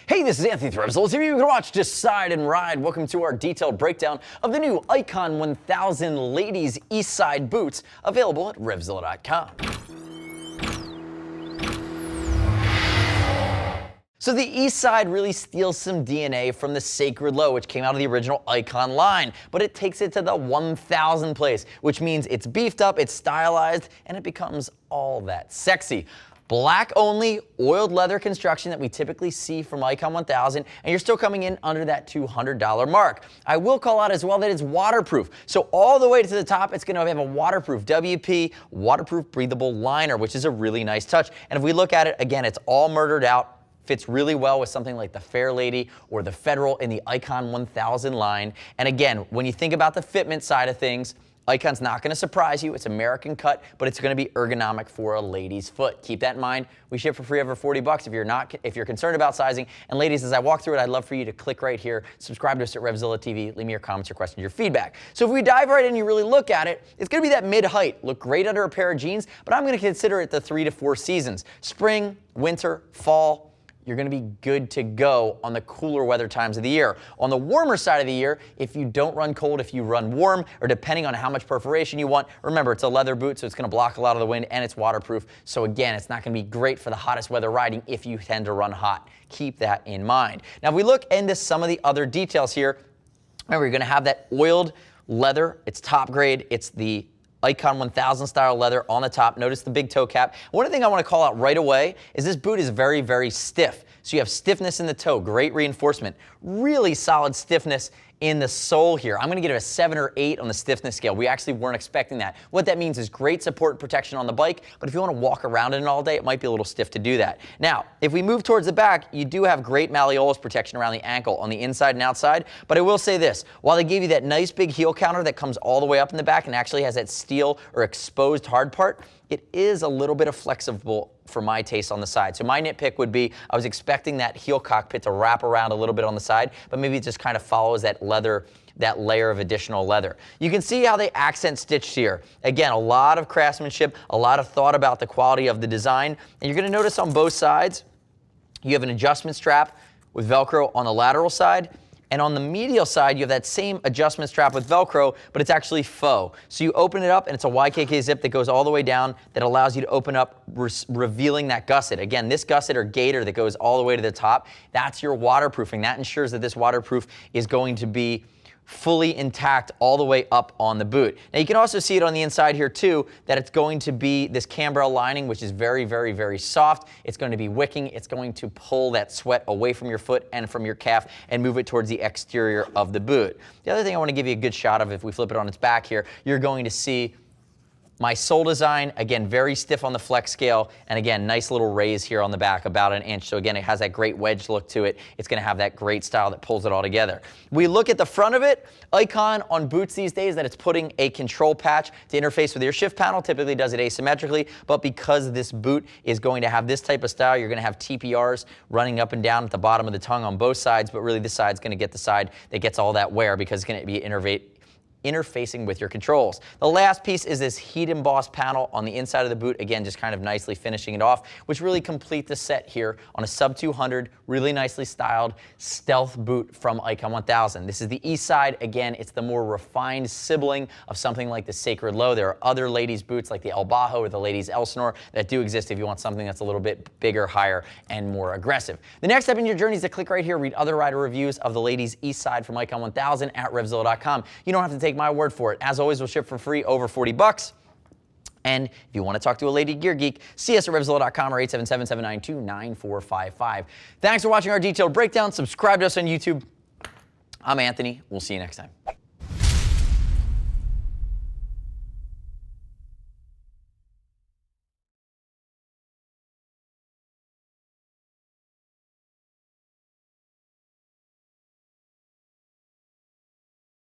Hey, this is Anthony with RevZilla. Here you can watch, decide, and ride. Welcome to our detailed breakdown of the new Icon 1000 Ladies Eastside boots, available at RevZilla.com. So the Eastside really steals some DNA from the Sacred Low, which came out of the original Icon line, but it takes it to the 1000 place, which means it's beefed up, it's stylized, and it becomes all that sexy. Black only, oiled leather construction that we typically see from Icon 1000, and you're still coming in under that $200 mark. I will call out as well that it's waterproof. So all the way to the top, it's going to have a waterproof WP, waterproof breathable liner, which is a really nice touch. And if we look at it, again, it's all murdered out. Fits really well with something like the Fair Lady or the Federal in the Icon 1000 line. And again, when you think about the fitment side of things, Icon's not going to surprise you. It's American cut, but it's going to be ergonomic for a lady's foot. Keep that in mind. We ship for free over 40 bucks if you're concerned about sizing. And ladies, as I walk through it, I'd love for you to click right here, subscribe to us at RevZilla TV, leave me your comments, your questions, your feedback. So if we dive right in and you really look at it, it's going to be that mid-height. Look great under a pair of jeans, but I'm going to consider it the 3 to 4 seasons. Spring, winter, fall. You're going to be good to go on the cooler weather times of the year. On the warmer side of the year, if you don't run cold, if you run warm, or depending on how much perforation you want, remember it's a leather boot, so it's going to block a lot of the wind and it's waterproof. So again, it's not going to be great for the hottest weather riding if you tend to run hot. Keep that in mind. Now, if we look into some of the other details here, remember you're going to have that oiled leather. It's top grade. It's the Icon 1000 style leather on the top. Notice the big toe cap. One thing I want to call out right away is this boot is very, very stiff. So you have stiffness in the toe, great reinforcement, really solid stiffness in the sole here. I'm going to give it a 7 or 8 on the stiffness scale. We actually weren't expecting that. What that means is great support and protection on the bike, but if you want to walk around in it all day, it might be a little stiff to do that. Now, if we move towards the back, you do have great Malleolus protection around the ankle on the inside and outside, but I will say this, while they gave you that nice big heel counter that comes all the way up in the back and actually has that steel or exposed hard part, it is a little bit of flexible for my taste on the side. So my nitpick would be, I was expecting that heel cockpit to wrap around a little bit on the side, but maybe it just kind of follows that leather, that layer of additional leather. You can see how they accent stitched here. Again, a lot of craftsmanship, a lot of thought about the quality of the design. And you're going to notice on both sides, you have an adjustment strap with Velcro on the lateral side. And on the medial side, you have that same adjustment strap with Velcro, but it's actually faux. So you open it up, and it's a YKK zip that goes all the way down that allows you to open up, revealing that gusset. Again, this gusset or gaiter that goes all the way to the top, that's your waterproofing. That ensures that this waterproof is going to be fully intact all the way up on the boot. Now you can also see it on the inside here too, that it's going to be this cambrel lining, which is very, very, very soft. It's going to be wicking. It's going to pull that sweat away from your foot and from your calf and move it towards the exterior of the boot. The other thing I want to give you a good shot of, if we flip it on its back here, you're going to see my sole design, again, very stiff on the flex scale, and again, nice little raise here on the back, about 1 inch. So again, it has that great wedge look to it. It's going to have that great style that pulls it all together. We look at the front of it. Icon on boots these days that it's putting a control patch to interface with your shift panel, typically does it asymmetrically, but because this boot is going to have this type of style, you're going to have TPRs running up and down at the bottom of the tongue on both sides, but really this side's going to get the side that gets all that wear because it's going to be interfacing with your controls. The last piece is this heat embossed panel on the inside of the boot, again just kind of nicely finishing it off, which really complete the set here on a sub 200, really nicely styled stealth boot from Icon 1000. This is the Eastside. Again, it's the more refined sibling of something like the Sacred Low. There are other ladies boots like the El Bajo or the ladies Elsinore that do exist if you want something that's a little bit bigger, higher, and more aggressive. The next step in your journey is to click right here, read other rider reviews of the ladies Eastside from Icon 1000 at RevZilla.com. You don't have to take my word for it. As always, we'll ship for free over 40 bucks. And if you want to talk to a lady gear geek, see us at RevZilla.com or 877-792-9455. Thanks for watching our detailed breakdown. Subscribe to us on YouTube. I'm Anthony. We'll see you next time.